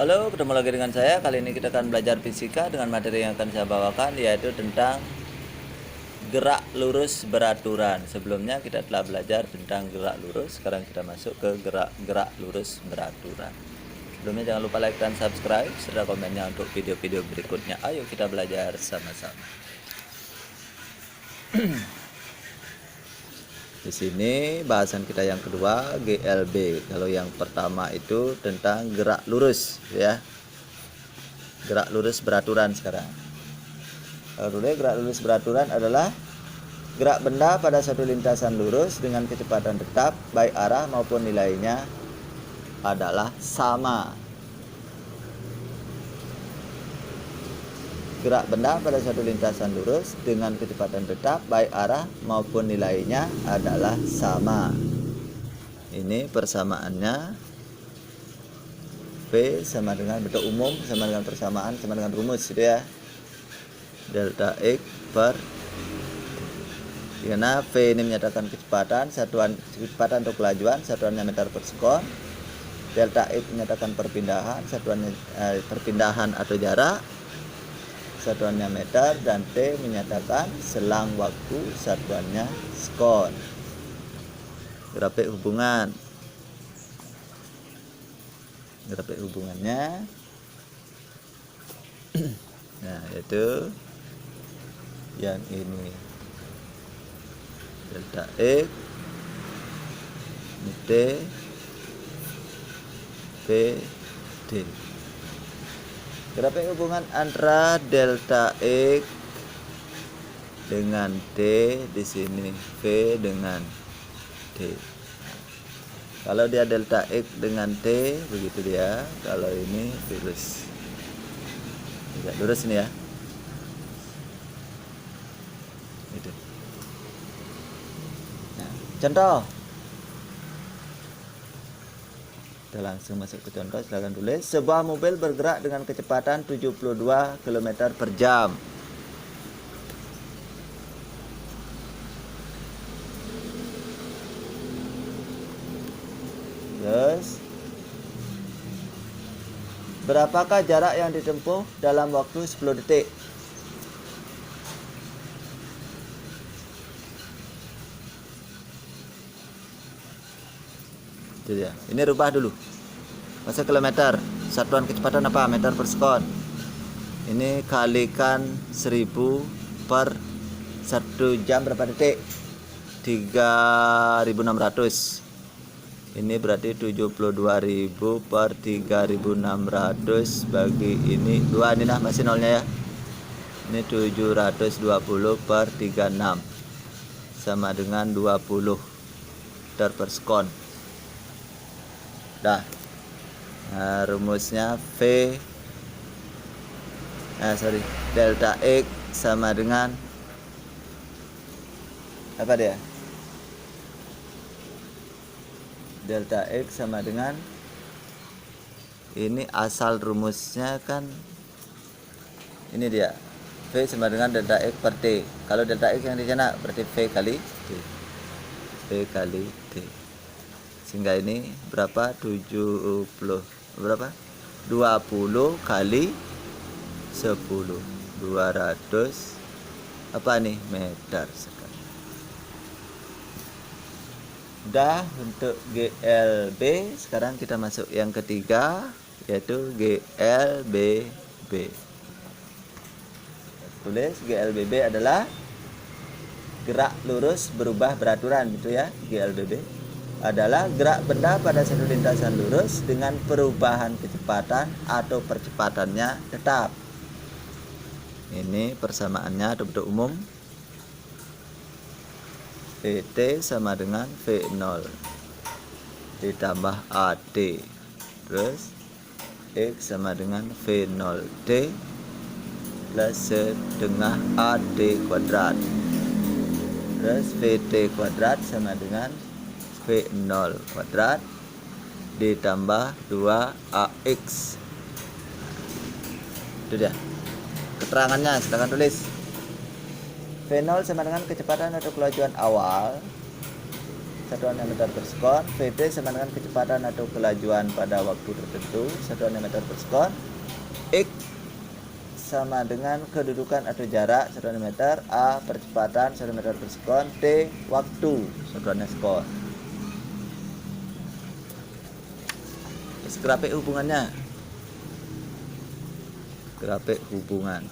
Halo, ketemu lagi dengan saya. Kali ini kita akan belajar fisika dengan materi yang akan saya bawakan, yaitu tentang gerak lurus beraturan. Sebelumnya kita telah belajar tentang gerak lurus, sekarang kita masuk ke gerak lurus beraturan. Sebelumnya jangan lupa like dan subscribe serta komennya untuk video-video berikutnya. Ayo kita belajar sama-sama. Di sini bahasan kita yang kedua GLB. Kalau yang pertama itu tentang gerak lurus, ya. Gerak lurus beraturan sekarang. Kalau dulu gerak lurus beraturan adalah gerak benda pada satu lintasan lurus dengan kecepatan tetap, baik arah maupun nilainya adalah sama. Gerak benda pada satu lintasan lurus dengan kecepatan tetap, baik arah maupun nilainya adalah sama. Ini persamaannya V sama dengan bentuk umum, sama dengan persamaan, sama dengan rumus, gitu ya. Delta X per, karena V ini menyatakan kecepatan, satuan kecepatan untuk kelajuan, satuannya meter per sekon. Delta X menyatakan perpindahan, satuannya perpindahan atau jarak, satuannya meter, dan T menyatakan selang waktu, satuannya sekon. Grafik hubungan. Grafik hubungannya nah, yaitu yang ini. Delta X ini T P D. Grafik hubungan antara delta X dengan T di sini, V dengan D. Kalau dia delta X dengan T, begitu dia. Kalau ini lurus. Tidak lurus ini ya. Itu. Nah, contoh. Kita langsung masuk ke contoh, silakan tulis. Sebuah mobil bergerak dengan kecepatan 72 km per jam. Terus, berapakah jarak yang ditempuh dalam waktu 10 detik? Itu dia. Ini rubah dulu. Masa kilometer, satuan kecepatan apa? Meter per sekon. Ini kalikan 1000 per 1 jam berapa detik? 3600. Ini berarti 72.000 per 3.600 bagi ini 2, ini nah masih nolnya ya. Ini 720 per 36 sama dengan 20 meter per sekon. Dah. Nah, rumusnya delta X sama dengan apa dia? Delta X sama dengan, ini asal rumusnya kan ini dia, V sama dengan delta X per T. Kalau delta X yang di sana berarti V kali T, V kali T. Sehingga ini berapa? 70 berapa? 20 kali 10, 200 apa nih meter sekali. Udah untuk GLB. Sekarang kita masuk yang ketiga, yaitu GLBB. Tulis GLBB adalah gerak lurus berubah beraturan, gitu ya. GLBB adalah gerak benda pada satu lintasan lurus dengan perubahan kecepatan atau percepatannya tetap. Ini persamaannya atau bentuk umum. VT sama dengan V0 ditambah AT, terus X sama dengan V0T plus setengah AT kuadrat, terus VT kuadrat sama dengan V0 kuadrat ditambah 2AX. Itu dia keterangannya, silakan tulis. V0 sama dengan kecepatan atau kelajuan awal satuannya meter per sekon. VT sama dengan kecepatan atau kelajuan pada waktu tertentu, satuannya meter per sekon. X sama dengan kedudukan atau jarak, satuannya meter. A percepatan, satuannya meter per sekon. T waktu, satuannya sekon. Grafik hubungannya, grafik hubungan.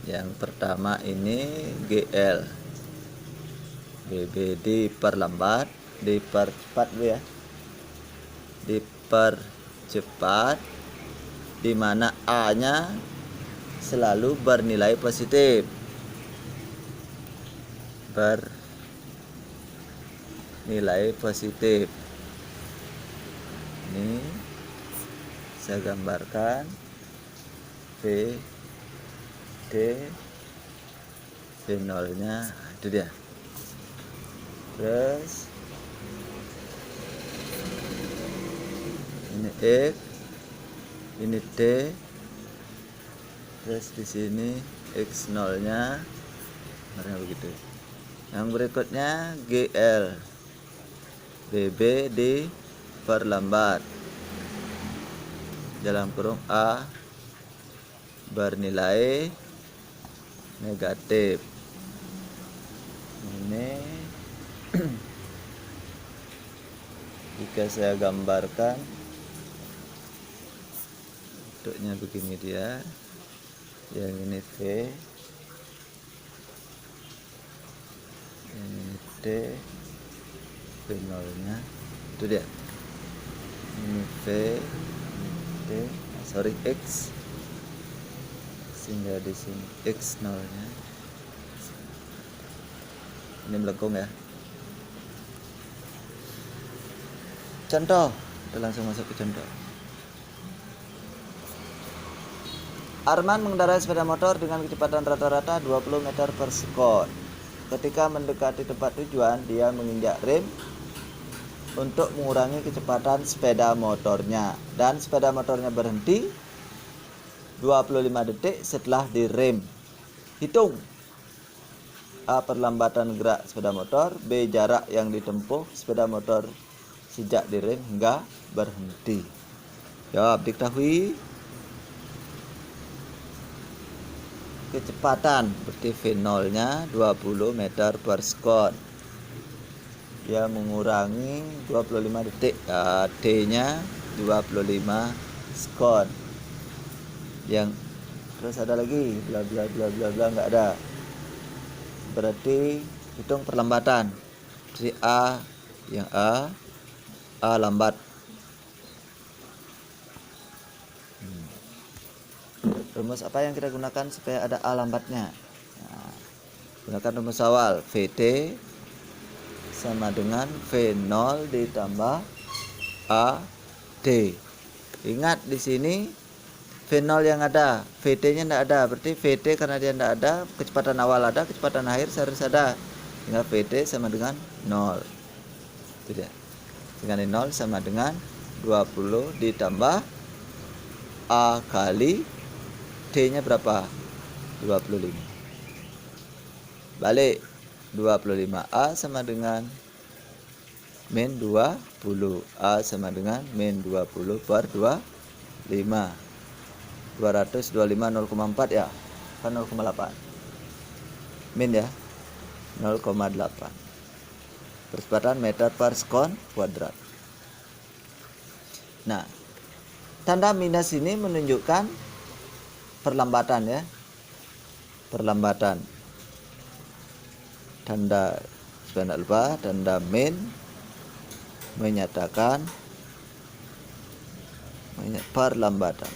Yang pertama ini GL, BB diperlambat, dipercepat dulu ya, dipercepat, di mana A nya selalu bernilai positif, bernilai positif. Ini saya gambarkan V D V0 nya itu dia. Terus ini X, ini T, terus di sini X0 nya begitu. Yang berikutnya GL, BB diperlambat, dalam kurung A bernilai negatif. Ini jika saya gambarkan bentuknya begini dia. Yang ini V, yang ini T, V0 nya itu dia. Ini V, T, sorry X, sehingga di sini X0 nya ini melengkung ya. Contoh, kita langsung masuk ke contoh. Arman mengendarai sepeda motor dengan kecepatan rata-rata 20 meter per sekon. Ketika mendekati tempat tujuan, dia menginjak rem untuk mengurangi kecepatan sepeda motornya, dan sepeda motornya berhenti 25 detik setelah direm. Hitung A perlambatan gerak sepeda motor, B jarak yang ditempuh sepeda motor sejak direm hingga berhenti. Jawab diketahui. Kecepatan berarti V0 nya 20 meter per sekon. Dia mengurangi 25 detik. T nya 25 sekon. Yang terus ada lagi bla bla bla bla bla, nggak ada. Berarti hitung perlambatan. Jadi A, yang A lambat. Rumus apa yang kita gunakan supaya ada A lambatnya? Nah, gunakan rumus awal. VT sama dengan V0 ditambah AD. Ingat di sini V0 yang ada, VT-nya tidak ada. Berarti VT karena dia tidak ada, kecepatan awal ada, kecepatan akhir harus ada. Sehingga VT sama dengan 0. Itu dia. Dengan 0 sama dengan 20 ditambah A kali D-nya berapa? 25. Balik. 25A sama dengan min 20. A sama dengan min 20 per 25. 225 0,4 ya. Kan 0,8. Min ya. 0,8. Percepatan meter per sekon kuadrat. Nah, tanda minus ini menunjukkan perlambatan ya. Perlambatan. Tanda jangan lupa tanda min menyatakan perlambatan.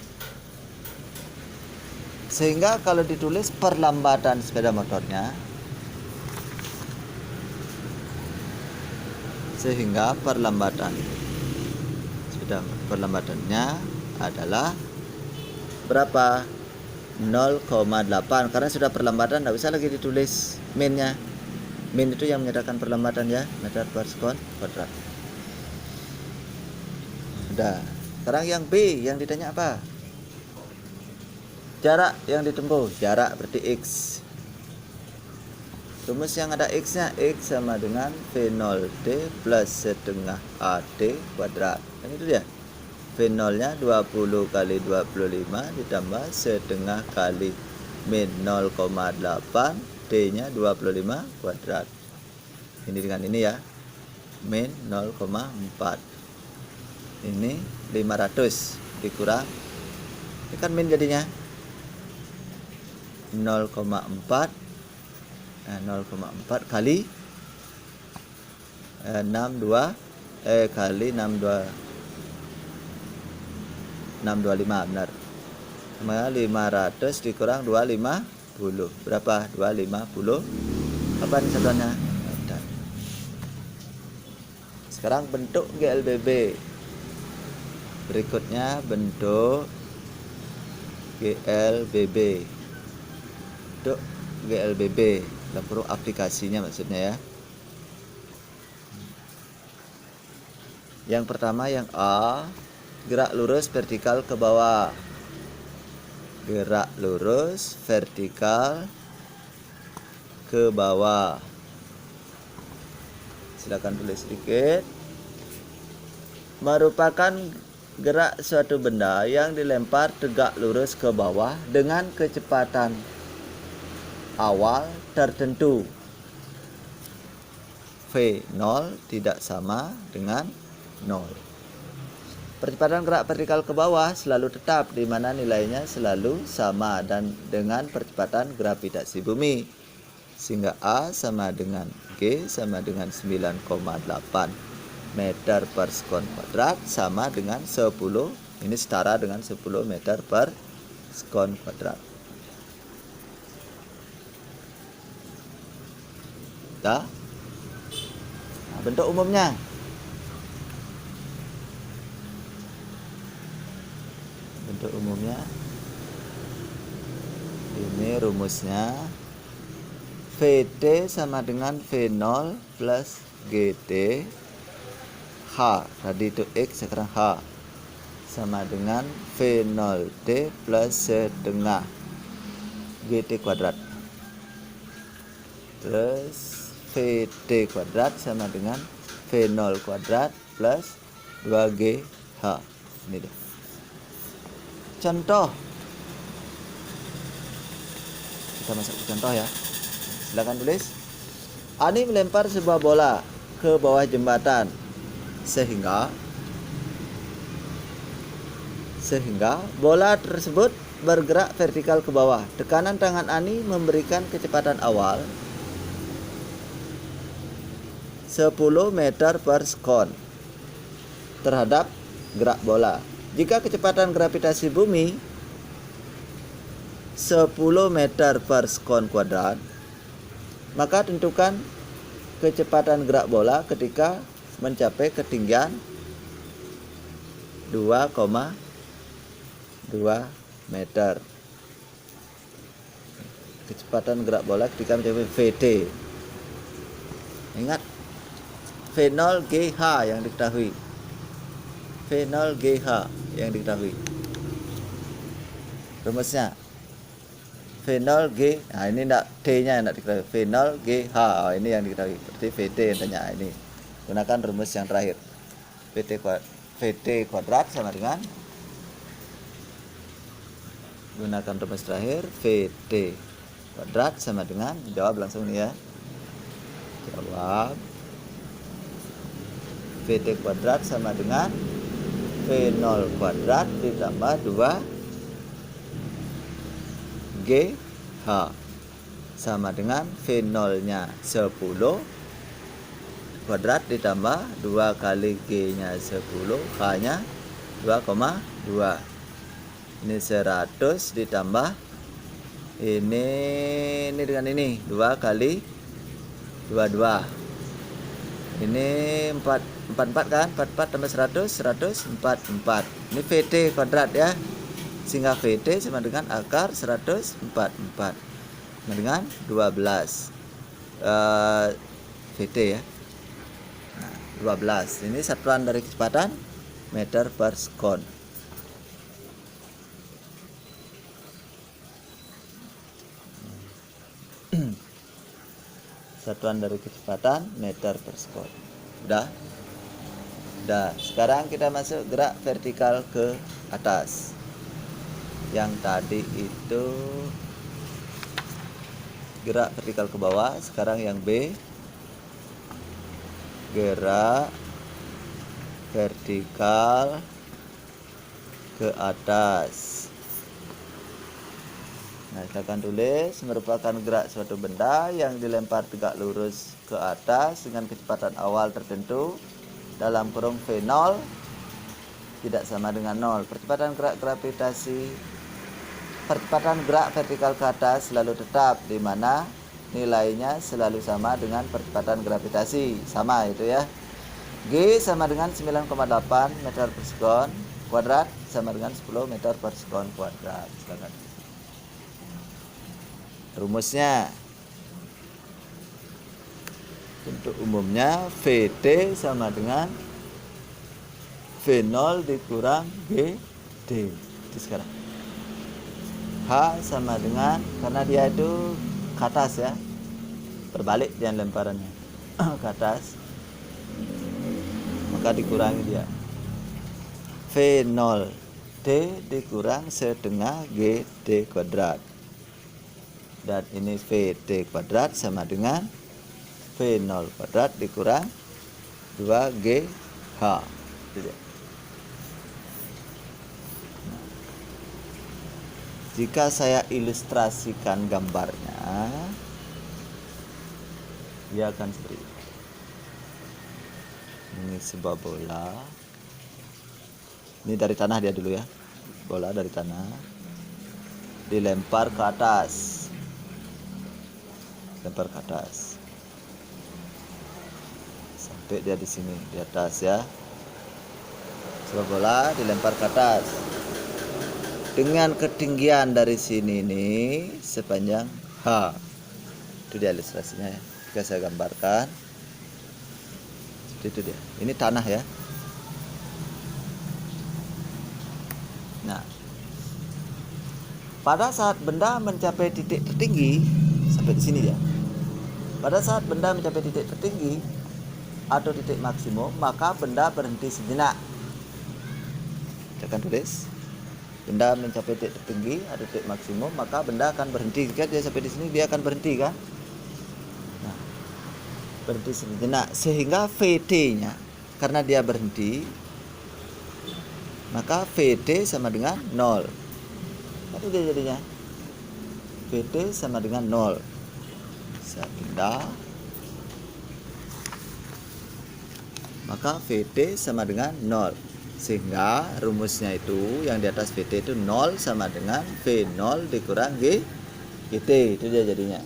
Sehingga kalau ditulis perlambatan sepeda motornya, sehingga perlambatannya adalah berapa? 0,8. Karena sudah perlambatan tidak bisa lagi ditulis minnya. Min itu yang menyatakan perlambatan ya, meter per sekon kuadrat. Sudah. Sekarang yang B, yang ditanya apa? Jarak yang ditempuh. Jarak berarti X. Rumus yang ada X-nya, X sama dengan V0T plus setengah AT kuadrat. Kan itu dia. V0-nya 20 kali 25 ditambah setengah kali min 0,8, T-nya 25 kuadrat. Ini dengan ini ya. Min 0,4. Ini 500 dikurang. Ini kan min jadinya 0,4. Nah, 0,4 kali 62 kali 625 benar. Sama 500 dikurang 250. Berapa? 250. Apa nih satuannya? Meter. Sekarang bentuk GLBB. Berikutnya bentuk GLBB. Bentuk GLBB. Dalam kurung aplikasinya maksudnya ya. Yang pertama yang A, gerak lurus vertikal ke bawah. Gerak lurus vertikal ke bawah. Silakan tulis sedikit. Merupakan gerak suatu benda yang dilempar tegak lurus ke bawah dengan kecepatan awal tertentu. V0 tidak sama dengan 0. Percepatan gerak vertikal ke bawah selalu tetap, di mana nilainya selalu sama dan dengan percepatan gravitasi bumi. Sehingga A sama dengan G sama dengan 9,8 meter per sekon kuadrat sama dengan 10. Ini setara dengan 10 meter per sekon kuadrat. Nah, bentuk umumnya. Bentuk umumnya. Ini rumusnya. VT sama dengan V0 plus GT. H, tadi itu X, sekarang H. Sama dengan V0T plus setengah GT kuadrat. Terus VT kuadrat sama dengan V0 kuadrat plus 2GH. Ini deh. Contoh. Kita masuk ke contoh ya. Silakan tulis. Ani melempar sebuah bola ke bawah jembatan sehingga bola tersebut bergerak vertikal ke bawah. Tekanan tangan Ani memberikan kecepatan awal 10 meter per sekon terhadap gerak bola. Jika kecepatan gravitasi bumi 10 meter per sekon kuadrat, maka tentukan kecepatan gerak bola ketika mencapai ketinggian 2,2 meter. Kecepatan gerak bola ketika mencapai VT. Ingat V0GH yang diketahui. V0GH yang diketahui. Rumusnya V0G. Nah, ini enggak T-nya enggak diketahui. V0GH. Oh, ini yang diketahui. Berarti VT yang tanya ini. Gunakan rumus yang terakhir. VT kuadrat sama dengan, gunakan rumus terakhir, VT kuadrat sama dengan, jawab langsung nih ya. Jawab. VT kuadrat sama dengan V0 kuadrat ditambah 2GH sama dengan V0 nya 10 kuadrat ditambah 2 kali G nya 10, H nya 2,2. Ini 100 ditambah ini dengan ini 2 kali 22. Ini 44 kan? 44 tambah 100, 144. Ini VT kuadrat ya. Sehingga VT sama dengan akar 144 sama dengan 12 VT ya. Nah, 12. Ini satuan dari kecepatan meter per sekon. satuan dari kecepatan meter per sekon. Udah? Udah. Sekarang kita masuk gerak vertikal ke atas. Yang tadi itu gerak vertikal ke bawah. Sekarang yang B, gerak vertikal ke atas. Nah, kita akan tulis merupakan gerak suatu benda yang dilempar tegak lurus ke atas dengan kecepatan awal tertentu dalam kurung V0 tidak sama dengan 0. Percepatan gerak vertikal ke atas selalu tetap, di mana nilainya selalu sama dengan percepatan gravitasi. Sama itu ya. G sama dengan 9,8 meter per sekon kuadrat sama dengan 10 meter per sekon kuadrat. Silakan. Rumusnya untuk umumnya VT sama dengan V0 dikurang GD. Itu sekarang H sama dengan, karena dia itu ke atas ya, berbalik dia lemparannya ke atas, maka dikurangi dia V0 D dikurang setengah GD kuadrat. Dan ini VD kuadrat sama dengan V0 kuadrat dikurang 2GH. Nah, jika saya ilustrasikan gambarnya, dia akan seperti ini. Ini sebuah bola. Ini dari tanah dia dulu ya. Bola dari tanah dilempar ke atas. Lempar ke atas sampai dia di sini di atas ya. Sebuah bola dilempar ke atas dengan ketinggian dari sini nih sepanjang H. Itu dia ilustrasinya ya. Jika saya gambarkan itu dia. Ini tanah ya. Nah, pada saat benda mencapai titik tertinggi sampai di sini dia. Pada saat benda mencapai titik tertinggi atau titik maksimum, maka benda berhenti sejenak. Kita akan tulis benda mencapai titik tertinggi atau titik maksimum, maka benda akan berhenti. Jika dia sampai di sini, dia akan berhenti kan? Nah, berhenti sejenak sehingga VT-nya, karena dia berhenti, maka VT sama dengan 0. Apa dia jadinya? VT sama dengan 0. Saya pindah, maka VT sama dengan 0, sehingga rumusnya itu yang di atas VT itu 0 sama dengan V0 dikurang GT. Itu dia jadinya,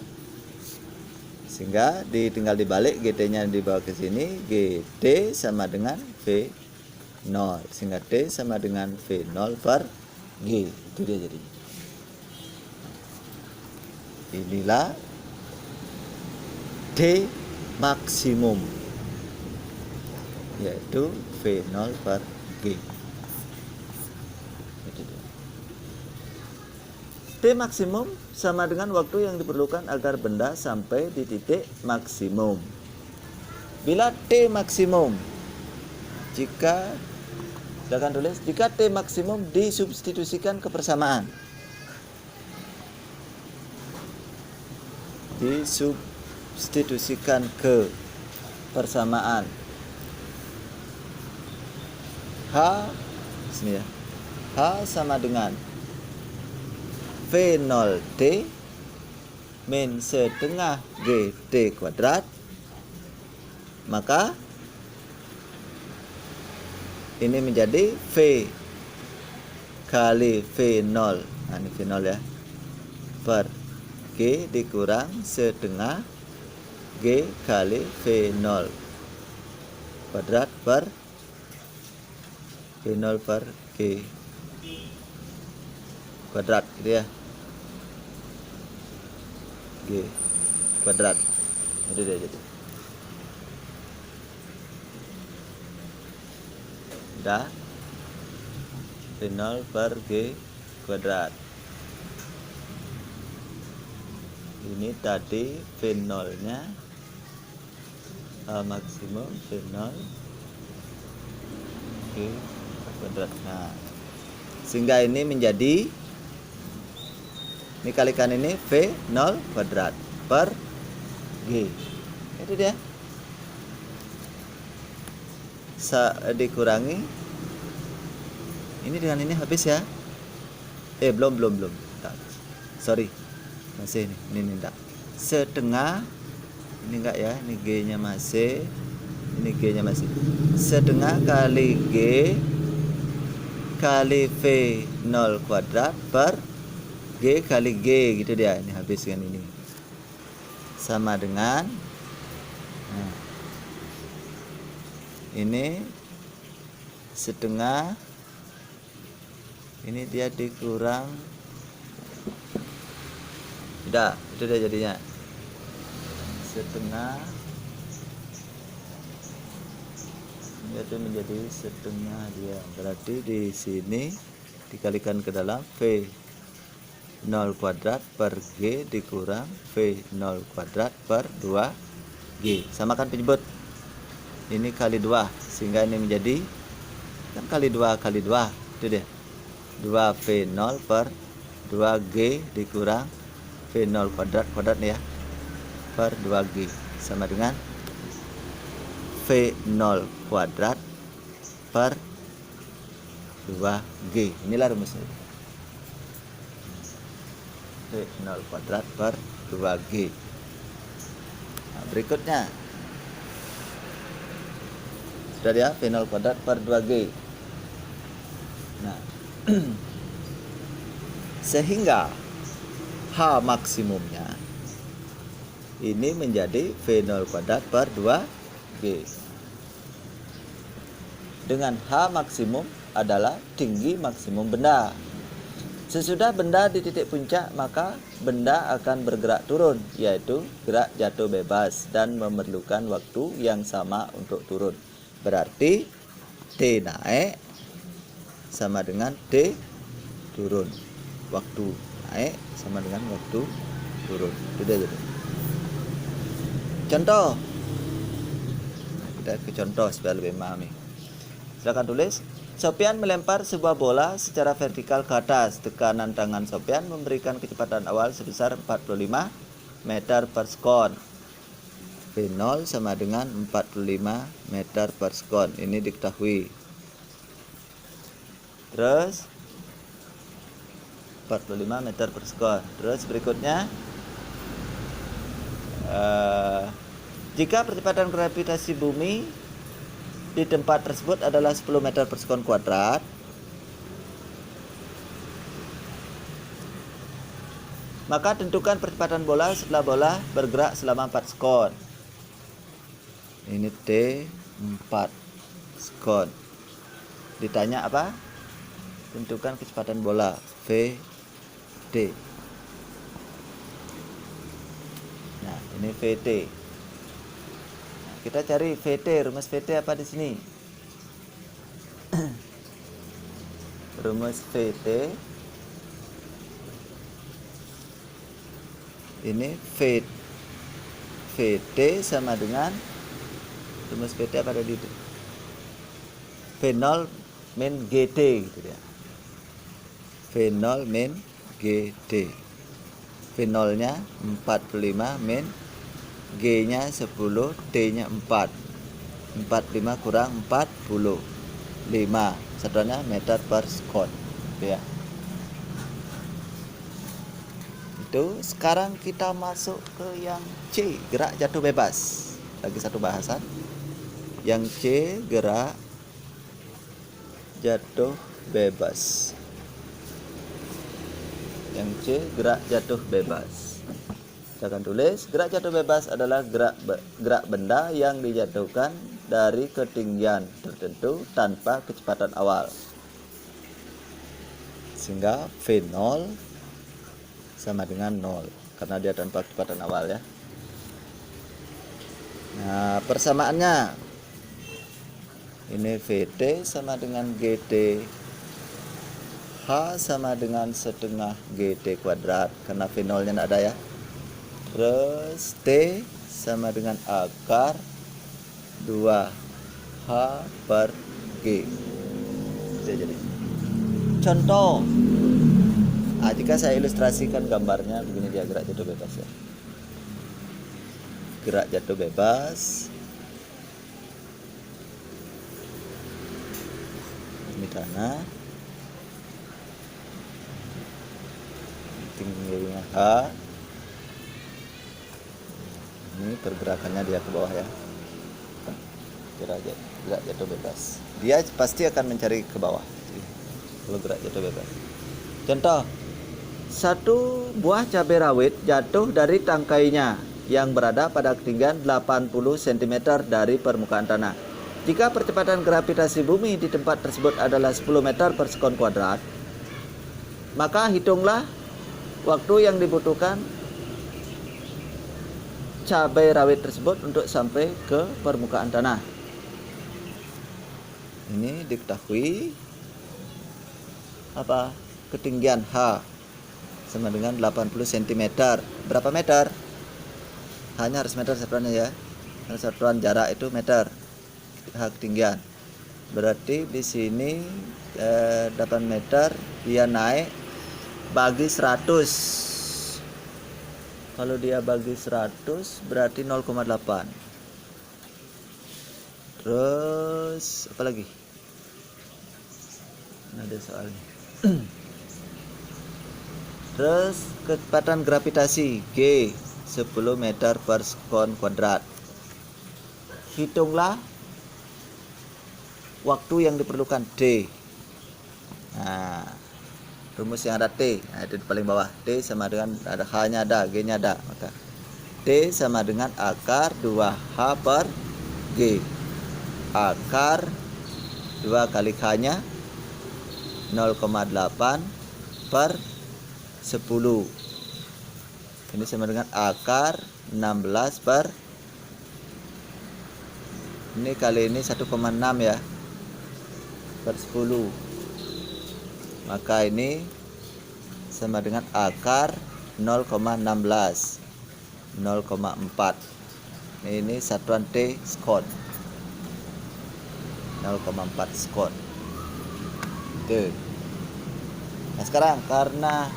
sehingga tinggal dibalik, GT nya dibawa ke sini, GT sama dengan V0, sehingga T sama dengan V0 per G. Itu dia jadinya. Inilah D maksimum, yaitu V0 per G. T maksimum sama dengan waktu yang diperlukan agar benda sampai di titik maksimum. Bila T maksimum, jika T maksimum disubstitusikan ke persamaan. Disubstitusikan ke persamaan. H sini ya. H sama dengan V0T min setengah GT kuadrat, maka ini menjadi V kali V0. Nah, ini V0 ya, per G dikurang setengah G kali V0 kuadrat per V0 per G kuadrat gitu ya. G kuadrat. Itu dia jadi. Udah. V0 per G kuadrat. Ini tadi V0 nya H maksimum V0 G kuadrat. Nah, sehingga ini menjadi, ini kalikan ini V0 kuadrat per G. Itu dia. Dikurangi ini dengan ini habis ya. Belum. Sorry. Masih ini enggak. Setengah ini enggak ya, ini G-nya masih. Ini G-nya masih. Setengah kali G kali V0 kuadrat per G kali G, gitu dia. Ini habis dengan ini. Sama dengan ini setengah, ini dia dikurang, tidak, itu dia jadinya setengah, itu menjadi setengah dia. Berarti di sini dikalikan ke dalam V0 kuadrat per G dikurang V0 kuadrat per 2G. Samakan penyebut. Ini kali 2, sehingga ini menjadi kan kali 2 kali 2, itu dia. 2V0 per 2G dikurang V0 kuadrat ya, per 2G sama dengan V0 kuadrat per 2G. Inilah rumusnya. V0 kuadrat per 2G. Nah, berikutnya sudah ya, V0 kuadrat per 2G. Nah, sehingga H maksimumnya ini menjadi V0 kuadrat per 2G. Dengan H maksimum adalah tinggi maksimum benda. Sesudah benda di titik puncak, maka benda akan bergerak turun, yaitu gerak jatuh bebas, dan memerlukan waktu yang sama untuk turun. Berarti T naik sama dengan T turun. Waktu naik sama dengan waktu turun. Itu dia jadi. Contoh. Kita ke contoh supaya lebih memahami. Silakan tulis. Sopyan melempar sebuah bola secara vertikal ke atas. Tekanan tangan Sopyan memberikan kecepatan awal sebesar 45 meter per sekon. V0 sama dengan 45 meter per sekon. Ini diketahui. Terus 45 meter per sekon. Terus berikutnya, jika percepatan gravitasi bumi di tempat tersebut adalah 10 meter per sekon kuadrat, maka tentukan percepatan bola setelah bola bergerak selama 4 sekon. Ini T 4 sekon. Ditanya apa? Tentukan kecepatan bola VT. Nah, ini VT. Nah, kita cari VT. Rumus VT apa di sini? Rumus VT ini VT sama dengan rumus VT apa tadi itu? V0 min GT, gitu ya. V0 min GT. V0 nya 45 min G nya 10, T nya 4. 45 kurang 40 5, satuannya meter per sekon, gitu ya. Itu sekarang kita masuk ke yang C, gerak jatuh bebas. Lagi satu bahasan. Yang C, gerak jatuh bebas. Yang C, gerak jatuh bebas. Kita akan tulis, gerak jatuh bebas adalah gerak benda yang dijatuhkan dari ketinggian tertentu tanpa kecepatan awal. Sehingga V0 sama dengan 0 karena dia tanpa kecepatan awal ya. Nah, persamaannya ini VT sama dengan GT, H sama dengan setengah GT kuadrat karena V0 nya tidak ada ya. Terus T sama dengan akar 2H per G. Itu jadi contoh. Jika saya ilustrasikan gambarnya begini, dia gerak jatuh bebas ya. Gerak jatuh bebas. Ini tanah. Tingginya H. Ini pergerakannya dia ke bawah ya. Gerak jatuh bebas. Dia pasti akan mencari ke bawah kalau gerak jatuh bebas. Contoh, satu buah cabai rawit jatuh dari tangkainya yang berada pada ketinggian 80 cm dari permukaan tanah. Jika percepatan gravitasi bumi di tempat tersebut adalah 10 meter per sekon kuadrat, maka hitunglah waktu yang dibutuhkan cabai rawit tersebut untuk sampai ke permukaan tanah. Ini diketahui apa? Ketinggian H sama dengan 80 cm. Berapa meter? Hanya harus meter satuannya ya. Satuan jarak itu meter. H ketinggian. Berarti di sini 8 meter, dia naik bagi 100. Kalau dia bagi 100 berarti 0,8. Terus apa lagi? Ada soalnya. Terus kecepatan gravitasi G 10 meter per sekon kuadrat. Hitunglah waktu yang diperlukan D. Nah, rumus yang ada T, nah, itu di paling bawah. T sama dengan ada H-nya ada, G-nya ada. Maka T sama dengan akar 2H per G. Akar 2 kali H-nya 0,8 per 10. Ini sama dengan akar 16 per, ini kali ini 1,6 ya, per 10. Maka ini sama dengan akar 0,16, 0,4. Ini satuan T sekon, 0,4 sekon. Itu. Nah sekarang karena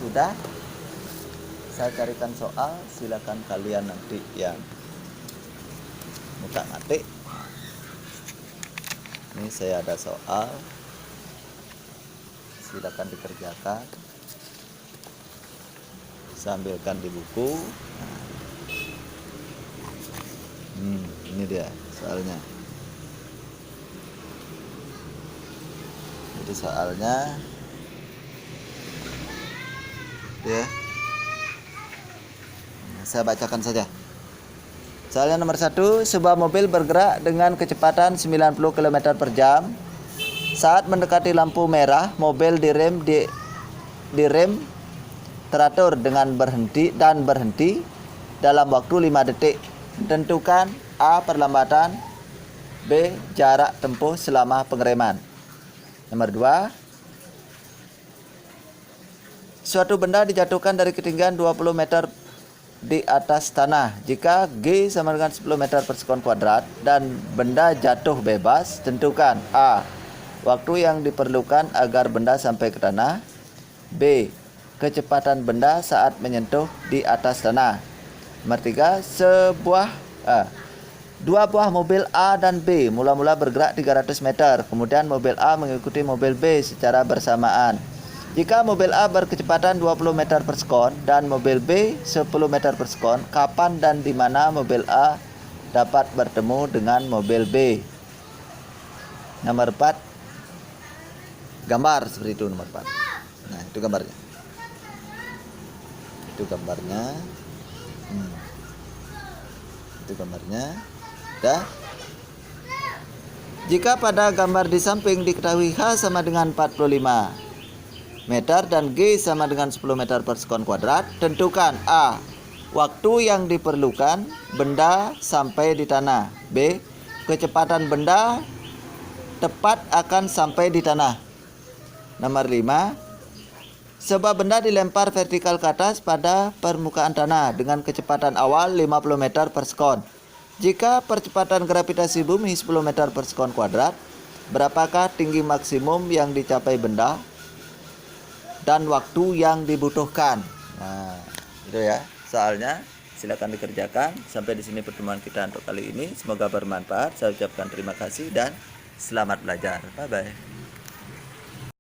sudah, saya carikan soal, silakan kalian nanti yang muka ngatik. Ini saya ada soal, silakan dikerjakan, sambilkan di buku. Ini dia soalnya. Jadi soalnya ya, saya bacakan saja. Soalnya nomor 1, sebuah mobil bergerak dengan kecepatan 90 km per jam. Saat mendekati lampu merah, mobil direm teratur dengan berhenti dalam waktu 5 detik. Tentukan A. perlambatan, B. jarak tempuh selama pengereman. Nomor 2, suatu benda dijatuhkan dari ketinggian 20 meter di atas tanah. Jika G sama dengan 10 meter per sekon kuadrat dan benda jatuh bebas, tentukan A. waktu yang diperlukan agar benda sampai ke tanah, B. kecepatan benda saat menyentuh di atas tanah. Nomor 3, dua buah mobil A dan B mula-mula bergerak 300 meter. Kemudian mobil A mengikuti mobil B secara bersamaan. Jika mobil A berkecepatan 20 meter per sekon dan mobil B 10 meter per sekon, kapan dan di mana mobil A dapat bertemu dengan mobil B? Nomor 4, gambar seperti itu nomor 4. Nah, itu gambarnya. Itu gambarnya. Itu gambarnya. Dah. Jika pada gambar di samping diketahui H sama dengan 45 meter dan G sama dengan 10 meter per sekon kuadrat, tentukan A. waktu yang diperlukan benda sampai di tanah, B. kecepatan benda tepat akan sampai di tanah. Nomor 5, sebuah benda dilempar vertikal ke atas pada permukaan tanah dengan kecepatan awal 50 meter per sekon. Jika percepatan gravitasi bumi 10 meter per sekon kuadrat, berapakah tinggi maksimum yang dicapai benda dan waktu yang dibutuhkan? Nah, itu ya soalnya. Silakan dikerjakan. Sampai di sini pertemuan kita untuk kali ini. Semoga bermanfaat. Saya ucapkan terima kasih dan selamat belajar. Bye bye.